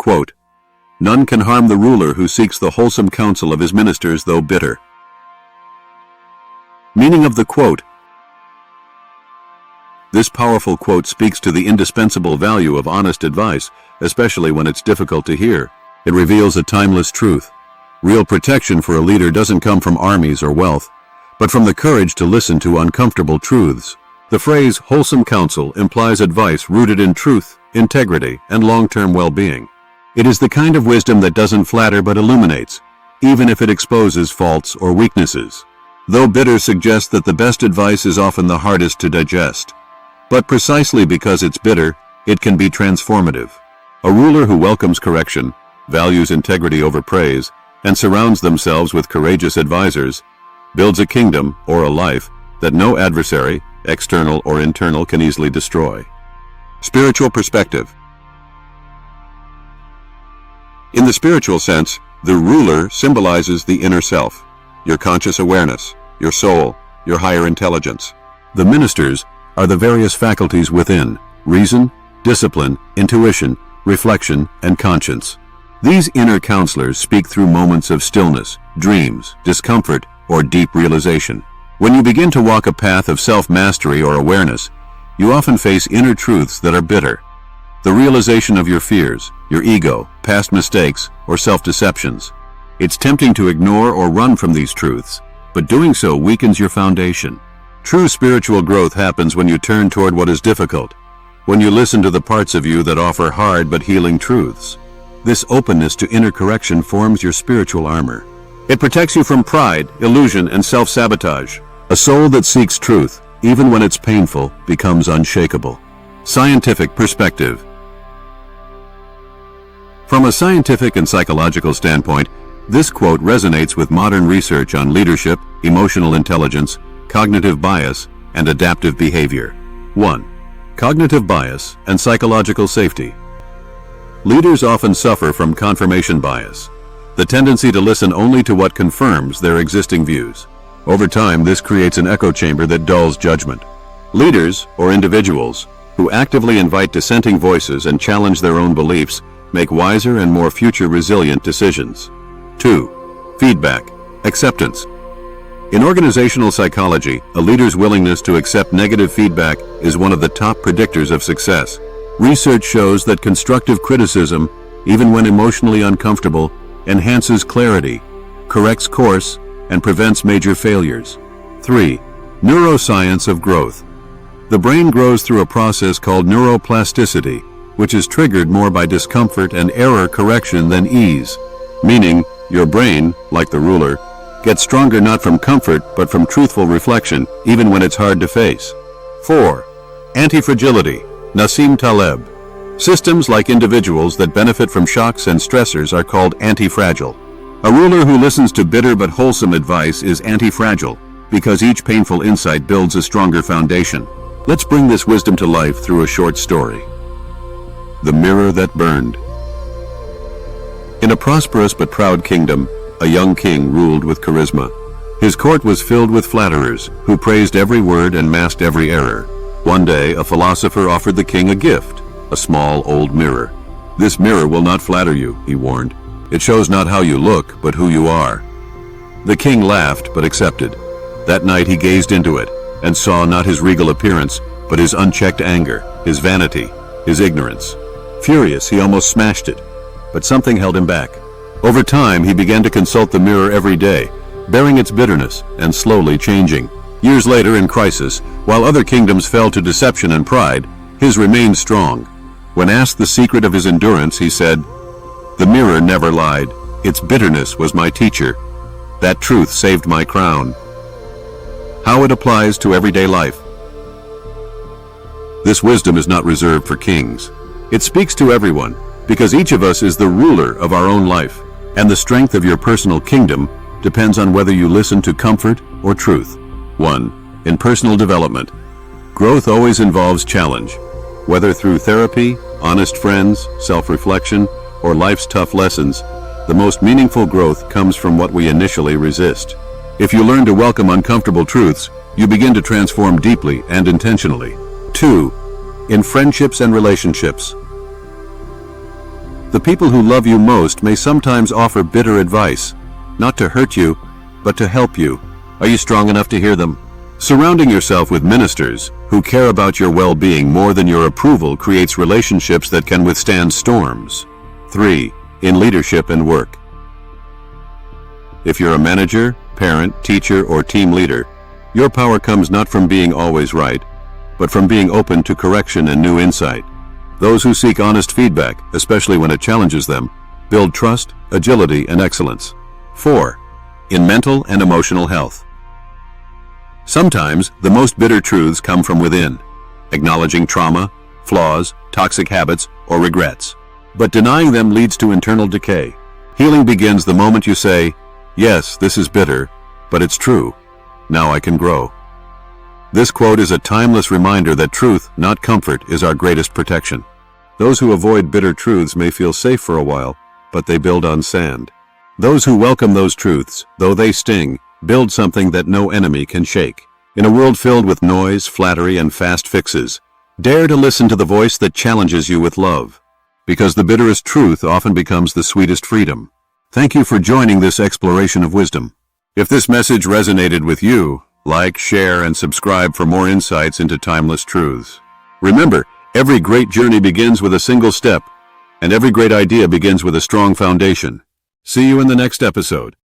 Quote, "None can harm the ruler who seeks the wholesome counsel of his ministers, though bitter." Meaning of the quote. This powerful quote speaks to the indispensable value of honest advice, especially when it's difficult to hear. It reveals a timeless truth. Real protection for a leader doesn't come from armies or wealth, but from the courage to listen to uncomfortable truths. The phrase wholesome counsel implies advice rooted in truth, integrity, and long-term well-being. It is the kind of wisdom that doesn't flatter but illuminates, even if it exposes faults or weaknesses. Though bitter suggests that the best advice is often the hardest to digest. But precisely because it's bitter, it can be transformative. A ruler who welcomes correction, values integrity over praise, and surrounds themselves with courageous advisors, builds a kingdom or a life that no adversary, external or internal, can easily destroy. Spiritual perspective. In the spiritual sense, the ruler symbolizes the inner self, your conscious awareness, your soul, your higher intelligence. The ministers are the various faculties within: reason, discipline, intuition, reflection, and conscience. These inner counselors speak through moments of stillness, dreams, discomfort, or deep realization. When you begin to walk a path of self-mastery or awareness, you often face inner truths that are bitter. The realization of your fears, your ego, past mistakes, or self-deceptions. It's tempting to ignore or run from these truths, but doing so weakens your foundation. True spiritual growth happens when you turn toward what is difficult, when you listen to the parts of you that offer hard but healing truths. This openness to inner correction forms your spiritual armor. It protects you from pride, illusion, and self-sabotage. A soul that seeks truth, even when it's painful, becomes unshakable. Scientific perspective. From a scientific and psychological standpoint, this quote resonates with modern research on leadership, emotional intelligence, cognitive bias, and adaptive behavior. 1. Cognitive bias and psychological safety. Leaders often suffer from confirmation bias, the tendency to listen only to what confirms their existing views. Over time, this creates an echo chamber that dulls judgment. Leaders, or individuals, who actively invite dissenting voices and challenge their own beliefs make wiser and more future-resilient decisions. 2. Feedback, acceptance. In organizational psychology, a leader's willingness to accept negative feedback is one of the top predictors of success. Research shows that constructive criticism, even when emotionally uncomfortable, enhances clarity, corrects course, and prevents major failures. 3. Neuroscience of growth. The brain grows through a process called neuroplasticity, which is triggered more by discomfort and error correction than ease, meaning your brain, like the ruler, gets stronger not from comfort but from truthful reflection, even when it's hard to face. 4. Anti-fragility. Nassim Taleb. Systems like individuals that benefit from shocks and stressors are called anti-fragile. A ruler who listens to bitter but wholesome advice is anti-fragile, because each painful insight builds a stronger foundation. Let's bring this wisdom to life through a short story. The Mirror That Burned. In a prosperous but proud kingdom, a young king ruled with charisma. His court was filled with flatterers, who praised every word and masked every error. One day, a philosopher offered the king a gift, a small old mirror. "This mirror will not flatter you," he warned. "It shows not how you look, but who you are." The king laughed, but accepted. That night he gazed into it, and saw not his regal appearance, but his unchecked anger, his vanity, his ignorance. Furious, he almost smashed it, but something held him back. Over time, he began to consult the mirror every day, bearing its bitterness and slowly changing. Years later, in crisis, while other kingdoms fell to deception and pride, his remained strong. When asked the secret of his endurance, he said, "The mirror never lied. Its bitterness was my teacher. That truth saved my crown." How it applies to everyday life. This wisdom is not reserved for kings. It speaks to everyone, because each of us is the ruler of our own life, and the strength of your personal kingdom depends on whether you listen to comfort or truth. 1. In personal development. Growth always involves challenge. Whether through therapy, honest friends, self-reflection, or life's tough lessons, the most meaningful growth comes from what we initially resist. If you learn to welcome uncomfortable truths, you begin to transform deeply and intentionally. 2. In friendships and relationships. The people who love you most may sometimes offer bitter advice, not to hurt you, but to help you. Are you strong enough to hear them? Surrounding yourself with ministers who care about your well-being more than your approval creates relationships that can withstand storms. 3. In leadership and work. If you're a manager, parent, teacher, or team leader, your power comes not from being always right, but from being open to correction and new insight. Those who seek honest feedback, especially when it challenges them, build trust, agility, and excellence. 4. In mental and emotional health. Sometimes the most bitter truths come from within, acknowledging trauma, flaws, toxic habits, or regrets. But denying them leads to internal decay. Healing begins the moment you say, "Yes, this is bitter, but it's true. Now I can grow." This quote is a timeless reminder that truth, not comfort, is our greatest protection. Those who avoid bitter truths may feel safe for a while, but they build on sand. Those who welcome those truths, though they sting, build something that no enemy can shake. In a world filled with noise, flattery, and fast fixes, dare to listen to the voice that challenges you with love. Because the bitterest truth often becomes the sweetest freedom. Thank you for joining this exploration of wisdom. If this message resonated with you, like, share, and subscribe for more insights into timeless truths. Remember, every great journey begins with a single step, and every great idea begins with a strong foundation. See you in the next episode.